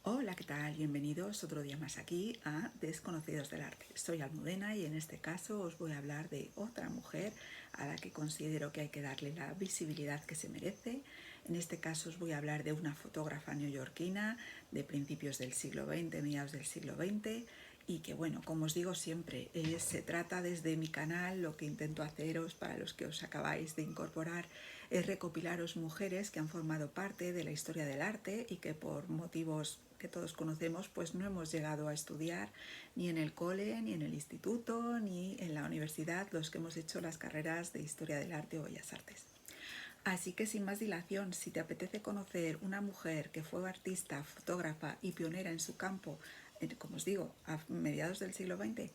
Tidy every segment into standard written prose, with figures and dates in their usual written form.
Hola, ¿qué tal? Bienvenidos otro día más aquí a Desconocidos del Arte. Soy Almudena y en este caso os voy a hablar de otra mujer a la que considero que hay que darle la visibilidad que se merece. En este caso os voy a hablar de una fotógrafa neoyorquina de principios del siglo XX, mediados del siglo XX, y que bueno, como os digo siempre, se trata desde mi canal, lo que intento haceros para los que os acabáis de incorporar es recopilaros mujeres que han formado parte de la historia del arte y que por motivos que todos conocemos pues no hemos llegado a estudiar ni en el cole, ni en el instituto, ni en la universidad los que hemos hecho las carreras de historia del arte o bellas artes. Así que sin más dilación, si te apetece conocer una mujer que fue artista, fotógrafa y pionera en su campo, como os digo, a mediados del siglo XX,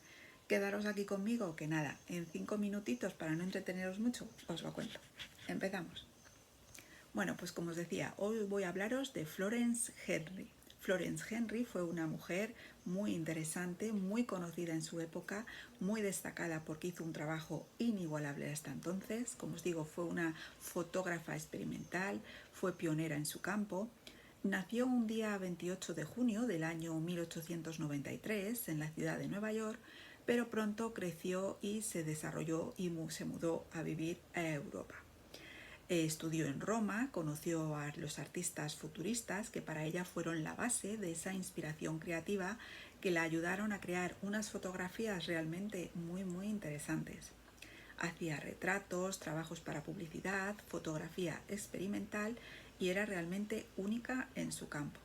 quedaros aquí conmigo que nada, en 5 minutitos para no entreteneros mucho, os lo cuento. Empezamos. Bueno, pues como os decía, hoy voy a hablaros de Florence Henry. Florence Henry fue una mujer muy interesante, muy conocida en su época, muy destacada porque hizo un trabajo inigualable hasta entonces. Como os digo, fue una fotógrafa experimental, fue pionera en su campo. Nació un día 28 de junio del año 1893 en la ciudad de Nueva York, pero pronto creció y se desarrolló y se mudó a vivir a Europa. Estudió en Roma, conoció a los artistas futuristas que para ella fueron la base de esa inspiración creativa que la ayudaron a crear unas fotografías realmente muy interesantes. Hacía retratos, trabajos para publicidad, fotografía experimental y era realmente única en su campo.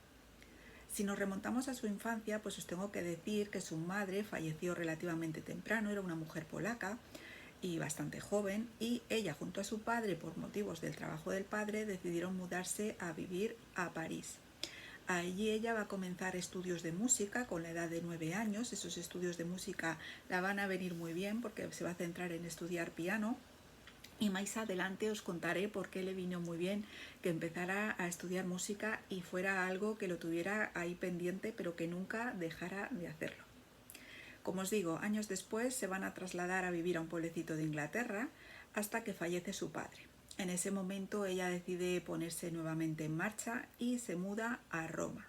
Si nos remontamos a su infancia, pues os tengo que decir que su madre falleció relativamente temprano, era una mujer polaca y bastante joven, y ella junto a su padre, por motivos del trabajo del padre, decidieron mudarse a vivir a París. Allí ella va a comenzar estudios de música con la edad de 9 años. Esos estudios de música la van a venir muy bien porque se va a centrar en estudiar piano. Y más adelante os contaré por qué le vino muy bien que empezara a estudiar música y fuera algo que lo tuviera ahí pendiente, pero que nunca dejara de hacerlo. Como os digo, años después se van a trasladar a vivir a un pueblecito de Inglaterra hasta que fallece su padre. En ese momento ella decide ponerse nuevamente en marcha y se muda a Roma.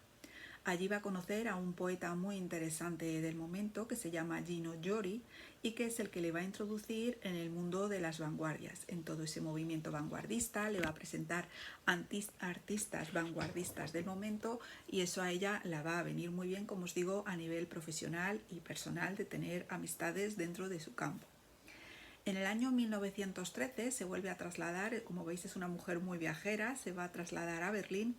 Allí va a conocer a un poeta muy interesante del momento que se llama Gino Giori y que es el que le va a introducir en el mundo de las vanguardias, en todo ese movimiento vanguardista. Le va a presentar artistas vanguardistas del momento y eso a ella la va a venir muy bien, como os digo, a nivel profesional y personal, de tener amistades dentro de su campo. En el año 1913 se vuelve a trasladar, como veis es una mujer muy viajera, se va a trasladar a Berlín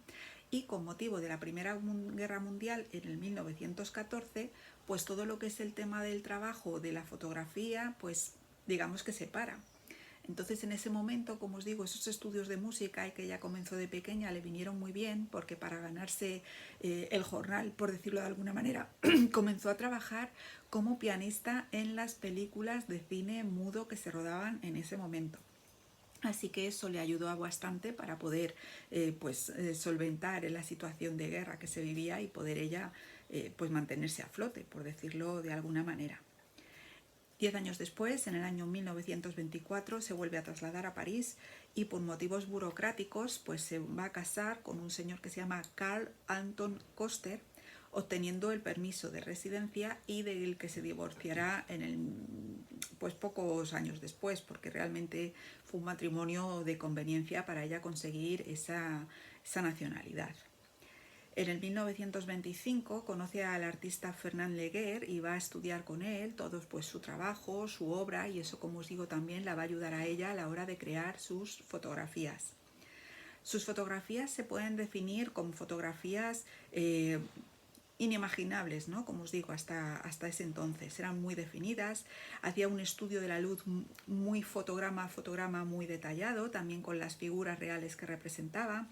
y con motivo de la Primera Guerra Mundial en el 1914, pues todo lo que es el tema del trabajo, de la fotografía, pues digamos que se para. Entonces en ese momento, como os digo, esos estudios de música y que ella comenzó de pequeña le vinieron muy bien porque para ganarse el jornal, por decirlo de alguna manera, comenzó a trabajar como pianista en las películas de cine mudo que se rodaban en ese momento. Así que eso le ayudó bastante para poder solventar la situación de guerra que se vivía y poder ella pues mantenerse a flote, por decirlo de alguna manera. 10 años después, en el año 1924, se vuelve a trasladar a París y por motivos burocráticos pues se va a casar con un señor que se llama Karl Anton Koster, obteniendo el permiso de residencia y del que se divorciará pues pocos años después, porque realmente fue un matrimonio de conveniencia para ella conseguir esa nacionalidad. En el 1925 conoce al artista Fernand Léger y va a estudiar con él todo pues, su trabajo, su obra, y eso, como os digo, también la va a ayudar a ella a la hora de crear sus fotografías. Sus fotografías se pueden definir como fotografías inimaginables, ¿no? Como os digo, hasta ese entonces. Eran muy definidas, hacía un estudio de la luz muy fotograma a fotograma muy detallado, también con las figuras reales que representaba.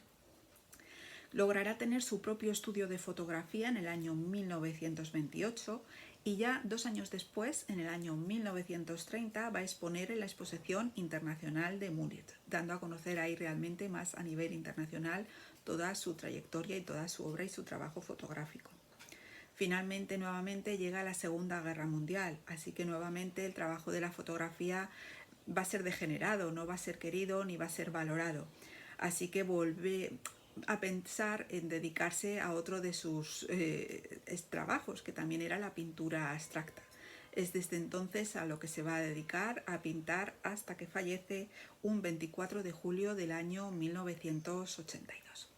Logrará tener su propio estudio de fotografía en el año 1928 y ya 2 años después, en el año 1930, va a exponer en la Exposición Internacional de Múnich, dando a conocer ahí realmente más a nivel internacional toda su trayectoria y toda su obra y su trabajo fotográfico. Finalmente, nuevamente llega la Segunda Guerra Mundial, así que nuevamente el trabajo de la fotografía va a ser degenerado, no va a ser querido ni va a ser valorado. Así que a pensar en dedicarse a otro de sus trabajos, que también era la pintura abstracta. Es desde entonces a lo que se va a dedicar, a pintar hasta que fallece un 24 de julio del año 1982.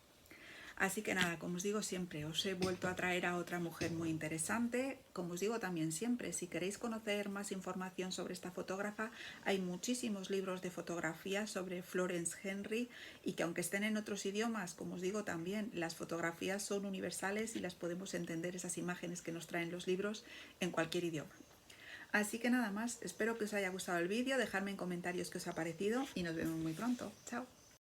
Así que nada, como os digo siempre, os he vuelto a traer a otra mujer muy interesante. Como os digo también siempre, si queréis conocer más información sobre esta fotógrafa, hay muchísimos libros de fotografía sobre Florence Henry, y que aunque estén en otros idiomas, como os digo también, las fotografías son universales y las podemos entender, esas imágenes que nos traen los libros, en cualquier idioma. Así que nada más, espero que os haya gustado el vídeo, dejadme en comentarios qué os ha parecido y nos vemos muy pronto. Chao.